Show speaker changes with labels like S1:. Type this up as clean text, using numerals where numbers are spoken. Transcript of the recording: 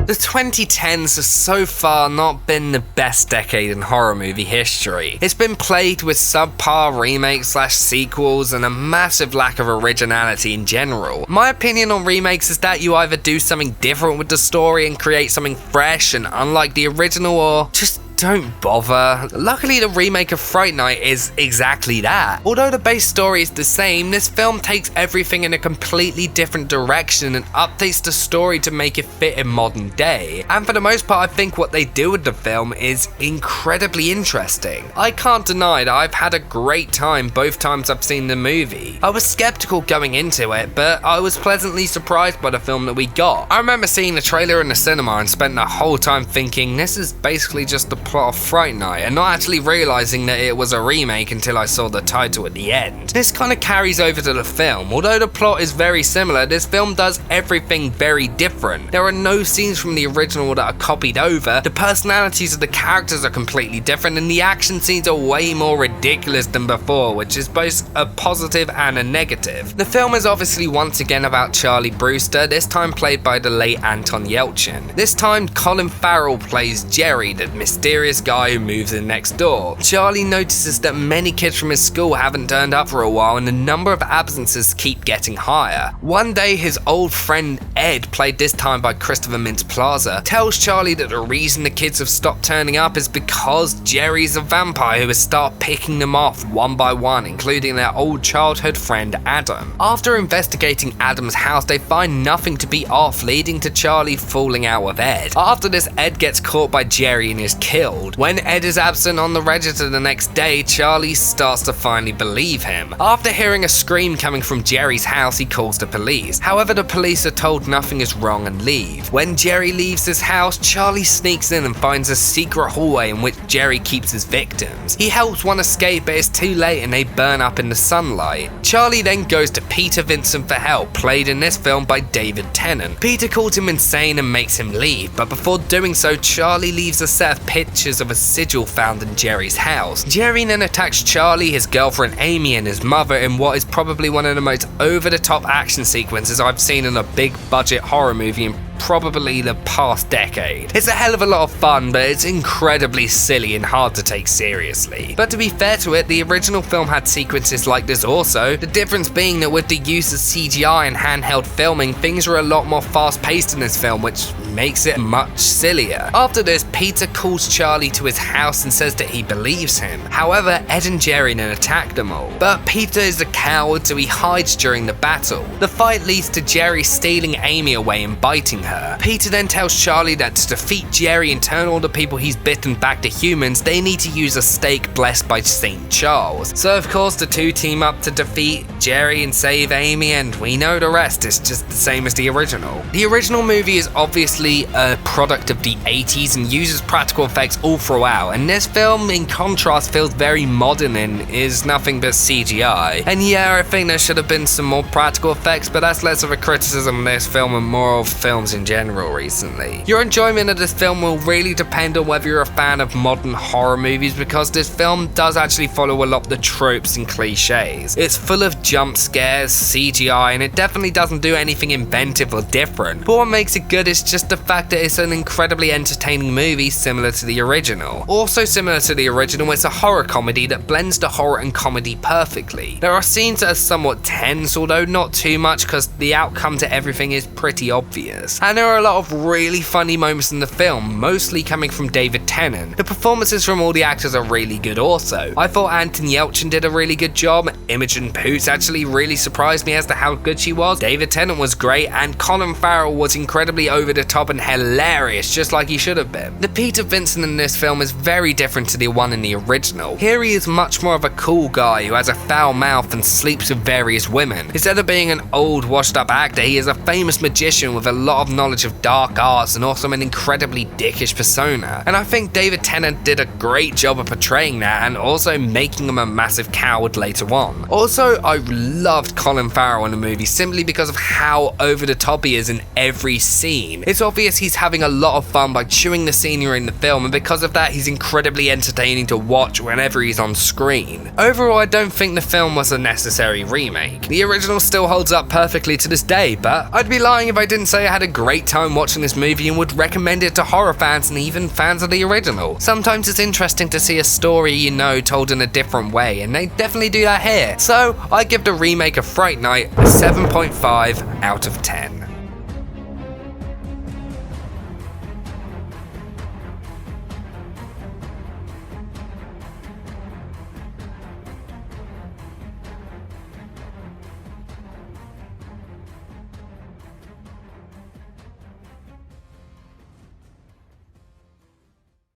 S1: The 2010s have so far not been the best decade in horror movie history. It's been plagued with subpar remakes / sequels and a massive lack of originality in general. My opinion on remakes is that you either do something different with the story and create something fresh and unlike the original, or just don't bother. Luckily, the remake of Fright Night is exactly that. Although the base story is the same, this film takes everything in a completely different direction and updates the story to make it fit in modern day. And for the most part, I think what they do with the film is incredibly interesting. I can't deny that I've had a great time both times I've seen the movie. I was skeptical going into it, but I was pleasantly surprised by the film that we got. I remember seeing the trailer in the cinema and spent the whole time thinking this is basically just the plot of Fright Night, and not actually realizing that it was a remake until I saw the title at the end. This kind of carries over to the film. Although the plot is very similar, this film does everything very different. There are no scenes from the original that are copied over, the personalities of the characters are completely different, and the action scenes are way more ridiculous than before, which is both a positive and a negative. The film is obviously once again about Charlie Brewster, this time played by the late Anton Yelchin. This time Colin Farrell plays Jerry, the mysterious guy who moves in next door. Charlie notices that many kids from his school haven't turned up for a while and the number of absences keep getting higher. One day his old friend Ed, played this time by Christopher Mintz-Plaza, tells Charlie that the reason the kids have stopped turning up is because Jerry's a vampire who has started picking them off one by one, including their old childhood friend Adam. After investigating Adam's house, they find nothing to be off, leading to Charlie falling out with Ed. After this, Ed gets caught by Jerry and is killed. When Ed is absent on the register the next day, Charlie starts to finally believe him. After hearing a scream coming from Jerry's house, he calls the police. However, the police are told nothing is wrong and leave. When Jerry leaves his house, Charlie sneaks in and finds a secret hallway in which Jerry keeps his victims. He helps one escape, but it's too late and they burn up in the sunlight. Charlie then goes to Peter Vincent for help, played in this film by David Tennant. Peter calls him insane and makes him leave, but before doing so, Charlie leaves a set of pictures of a sigil found in Jerry's house. Jerry then attacks Charlie, his girlfriend Amy, and his mother in what is probably one of the most over-the-top action sequences I've seen in a big-budget horror movie in probably the past decade. It's a hell of a lot of fun, but it's incredibly silly and hard to take seriously. But to be fair to it, the original film had sequences like this also, the difference being that with the use of CGI and handheld filming, things are a lot more fast-paced in this film, which makes it much sillier. After this, Peter calls Charlie to his house and says that he believes him. However, Ed and Jerry then attack them all. But Peter is a coward, so he hides during the battle. The fight leads to Jerry stealing Amy away and biting her. Peter then tells Charlie that to defeat Jerry and turn all the people he's bitten back to humans, they need to use a stake blessed by St. Charles. So of course the two team up to defeat Jerry and save Amy, and we know the rest is just the same as the original. The original movie is obviously a product of the 80s and uses practical effects all throughout, and this film in contrast feels very modern and is nothing but CGI. And yeah, I think there should have been some more practical effects, but that's less of a criticism of this film and more of films in general recently. Your enjoyment of this film will really depend on whether you're a fan of modern horror movies, because this film does actually follow a lot of the tropes and cliches. It's full of jump scares, CGI, and it definitely doesn't do anything inventive or different. But what makes it good is just the fact that it's an incredibly entertaining movie similar to the original. Also similar to the original, it's a horror comedy that blends the horror and comedy perfectly. There are scenes that are somewhat tense, although not too much because the outcome to everything is pretty obvious. And there are a lot of really funny moments in the film, mostly coming from David Tennant. The performances from all the actors are really good also. I thought Anton Yelchin did a really good job. Imogen Poots actually really surprised me as to how good she was. David Tennant was great, and Colin Farrell was incredibly over the top and hilarious, just like he should have been. The Peter Vincent in this film is very different to the one in the original. Here he is much more of a cool guy who has a foul mouth and sleeps with various women. Instead of being an old washed up actor, he is a famous magician with a lot of knowledge of dark arts and also an incredibly dickish persona. And I think think David Tennant did a great job of portraying that and also making him a massive coward later on. Also, I loved Colin Farrell in the movie simply because of how over the top he is in every scene. It's obvious he's having a lot of fun by chewing the scenery in the film, and because of that he's incredibly entertaining to watch whenever he's on screen. Overall, I don't think the film was a necessary remake. The original still holds up perfectly to this day, but I'd be lying if I didn't say I had a great time watching this movie and would recommend it to horror fans and even fans of the original. Sometimes it's interesting to see a story you know told in a different way, and they definitely do that here. So I give the remake of Fright Night a 7.5 out of 10.